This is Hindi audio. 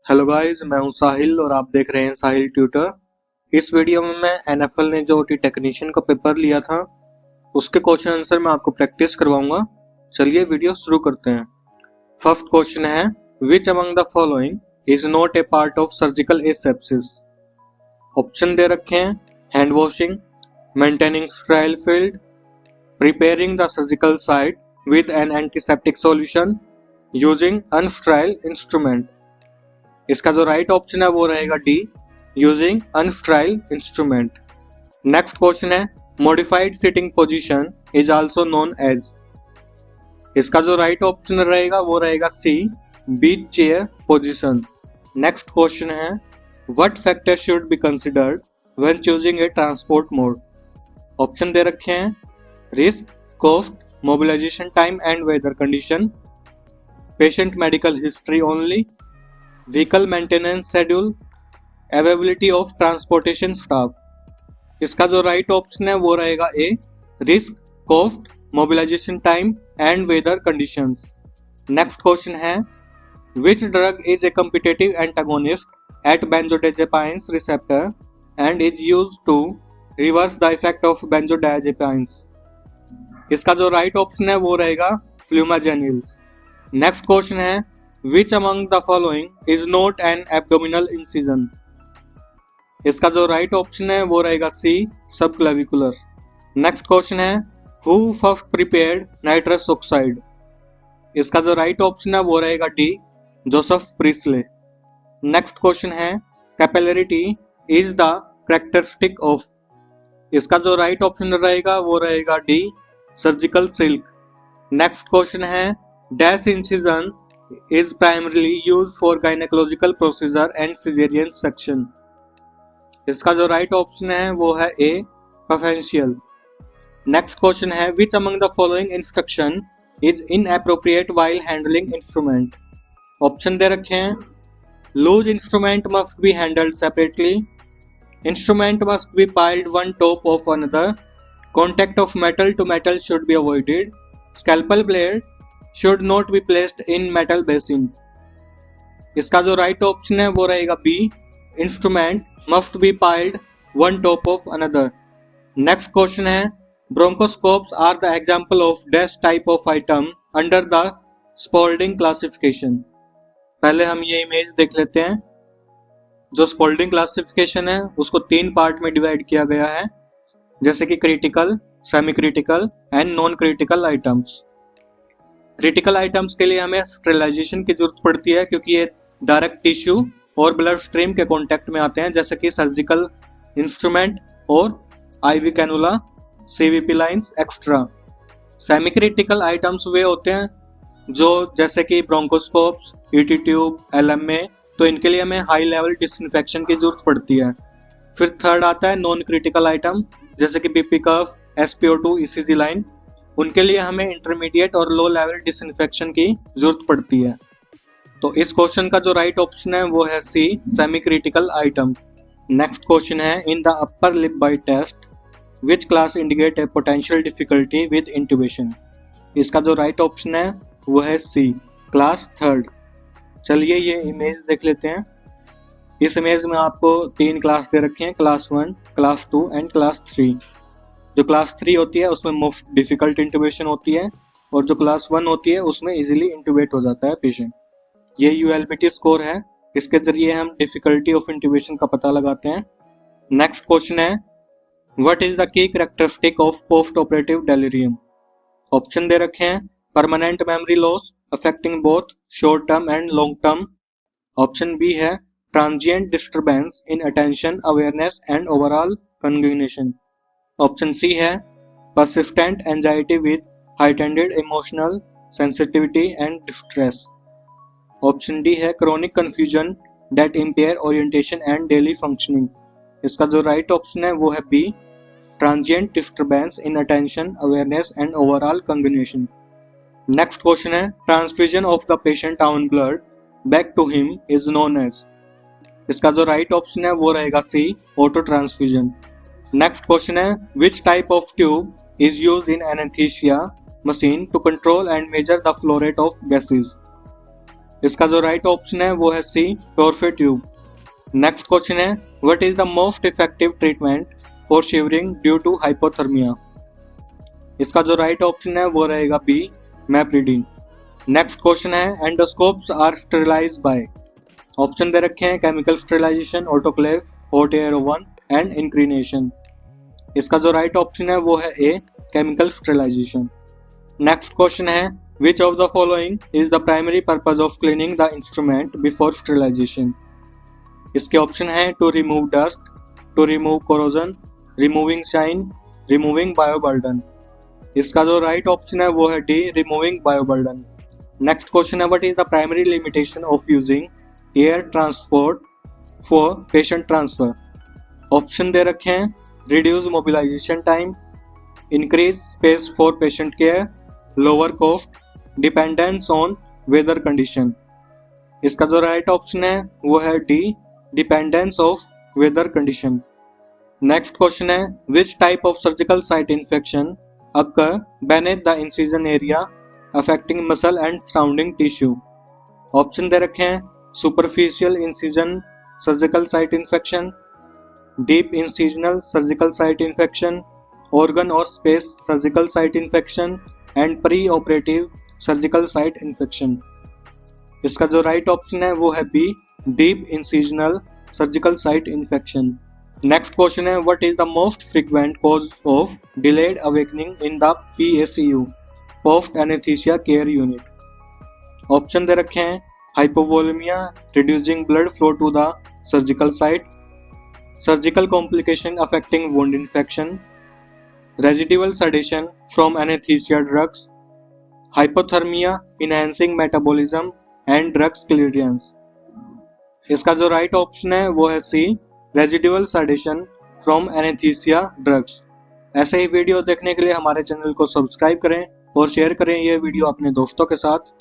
हेलो गाइस, मैं हूं साहिल और आप देख रहे हैं साहिल ट्यूटर। इस वीडियो में मैं एनएफएल ने जो ओटी टेक्नीशियन का पेपर लिया था उसके क्वेश्चन आंसर मैं आपको प्रैक्टिस करवाऊंगा। चलिए वीडियो शुरू करते हैं। फर्स्ट क्वेश्चन है, which among the following is not a part of surgical asepsis. Option दे रखे हैं, hand washing, maintaining sterile field, preparing the surgical site with an antiseptic solution, using unsterile instrument. इसका जो राइट ऑप्शन है वो रहेगा D, using unsterile instrument. Next question है, modified sitting position is also known as. इसका जो राइट ऑप्शन रहेगा वो रहेगा C, beach chair position. Next question है, what factor should be considered when choosing a transport mode. Option दे रखे हैं, risk, cost, mobilization time and weather condition, patient medical history only, vehicle maintenance schedule, availability of transportation staff. इसका जो राइट ऑप्शन है वो रहेगा A, risk, cost, mobilization time and weather conditions. Next question है, which drug is a competitive antagonist at benzodiazepines receptor and is used to reverse the effect of benzodiazepines. इसका जो राइट ऑप्शन है वो रहेगा फ्लूमाजेनिल्स। नेक्स्ट क्वेश्चन है, Which among the following is not an abdominal incision? इसका जो राइट ऑप्शन है वो रहेगा सी, सबक्लेविकुलर। नेक्स्ट क्वेश्चन है, Who first prepared nitrous oxide? इसका जो राइट ऑप्शन है वो रहेगा D, Joseph Priestley. Next question है, capillarity is the characteristic of. इसका जो राइट ऑप्शन रहेगा वो रहेगा D, surgical silk. Next question है, dash incision is primarily used for gynecological procedure and cesarean section। इसका जो राइट ऑप्शन है वो है ए, प्रोफेंशियल। नेक्स्ट क्वेश्चन है, which among the following instruction is inappropriate while handling instrument। Option दे रखे हैं, loose instrument must be handled separately, instrument must be piled one top of another, contact of metal to metal should be avoided, scalpel blade should not be placed in metal basin। इसका जो राइट ऑप्शन है वो रहेगा B, instrument must be piled one top of another. Next question है, bronchoscopes are the example of dash type of item under the Spaulding classification. पहले हम ये इमेज देख लेते हैं। जो स्पोल्डिंग क्लासिफिकेशन है उसको तीन पार्ट में डिवाइड किया गया है, जैसे कि critical, semi critical and non critical items. Critical items के लिए हमें स्टेरिलाइजेशन की जरूरत पड़ती है क्योंकि ये डायरेक्ट टिश्यू और ब्लड स्ट्रीम के कांटेक्ट में आते हैं, जैसे कि सर्जिकल इंस्ट्रूमेंट और IV cannula, CVP lines extra. Semi critical items वे होते हैं जो जैसे कि ब्रोंकोस्कोप्स, ईटी ट्यूब, एलएमए, तो इनके लिए हमें हाई लेवल डिसइंफेक्शन की जरूरत पड़ती है। फिर थर्ड आता है नॉन क्रिटिकल आइटम, जैसे कि पीपी कफ, एसपीओ2, ईसीजी लाइन, उनके लिए हमें इंटरमीडिएट और लो लेवल डिसइंफेक्शन की जरूरत पड़ती है। तो इस क्वेश्चन का जो राइट ऑप्शन है वो है C, semi critical item. Next question है, in the upper lip bite test which class indicate a potential difficulty with intubation. इसका जो राइट ऑप्शन है वो है सी, क्लास थर्ड। चलिए ये इमेज देख लेते हैं। इस इमेज में आपको तीन क्लास दे रखे हैं, क्लास 1, क्लास 2 एंड क्लास 3। जो क्लास 3 होती है उसमें मोस्ट डिफिकल्ट इंट्यूबेशन होती है और जो क्लास 1 होती है उसमें इजीली इंट्यूबेट हो जाता है पेशेंट। ये यूएलबीटी स्कोर है, इसके जरिए हम डिफिकल्टी ऑफ इंट्यूबेशन का पता लगाते हैं। नेक्स्ट क्वेश्चन है, what is the key characteristic of post operative delirium. Option दे रखे हैं, permanent memory loss affecting both short term and long term. Option B है, transient disturbance in attention, awareness and overall cognition. Option C है, persistent anxiety with heightened emotional sensitivity and distress। Option D है, chronic confusion that impair orientation and daily functioning। इसका जो राइट ऑप्शन है वो है B, transient disturbance in attention, awareness and overall cognition। Next question है, transfusion of the patient own blood back to him is known as। इसका जो राइट ऑप्शन है वो रहेगा C, auto transfusion. Next question है, which type of tube is used in anaesthesia machine to control and measure the flow rate of gases. इसका जो राइट ऑप्शन है वो है C, Thorpe tube. Next question है what is the most effective treatment for shivering due to hypothermia. इसका जो राइट ऑप्शन है वो रहेगा बी, मैप्रिडीन। नेक्स्ट क्वेश्चन है endoscopes are sterilized by. Option दे रखे हैं chemical sterilization, autoclave, hot air oven and incineration. इसका जो राइट ऑप्शन है वो है A, chemical sterilization. Next question है which of the following is the primary purpose of cleaning the instrument before sterilization. इसके ऑप्शन है to remove dust, to remove corrosion, removing shine, removing bioburden. इसका जो राइट ऑप्शन है वो है डी, रिमूविंग बायोबर्डन। नेक्स्ट क्वेश्चन है what is the primary limitation of using air transport for patient transfer. Option दे रखे हैं reduce mobilization time, increase space for patient care, lower cost, dependence on weather condition. इसका जो राइट ऑप्शन है वो है D, dependence of weather condition. Next question है which type of surgical site infection occur beneath the incision area affecting muscle and surrounding tissue। Option दे रखे हैं superficial incision surgical site infection, deep incisional surgical site infection, organ और space surgical site infection and preoperative surgical site infection. इसका जो राइट ऑप्शन है वो है B, deep incisional surgical site infection. Next question है what is the most frequent cause of delayed awakening in the PACU, post anaesthesia care unit. Option दे रखे हैं hypovolaemia, reducing blood flow to the surgical site, surgical complication affecting wound infection, residual sedation from anaesthesia drugs, hypothermia enhancing metabolism and drugs clearance. इसका जो राइट ऑप्शन है वो है C, residual sedation from anaesthesia drugs. ऐसे ही वीडियो देखने के लिए हमारे चैनल को सब्सक्राइब करें और शेयर करें ये वीडियो अपने दोस्तों के साथ।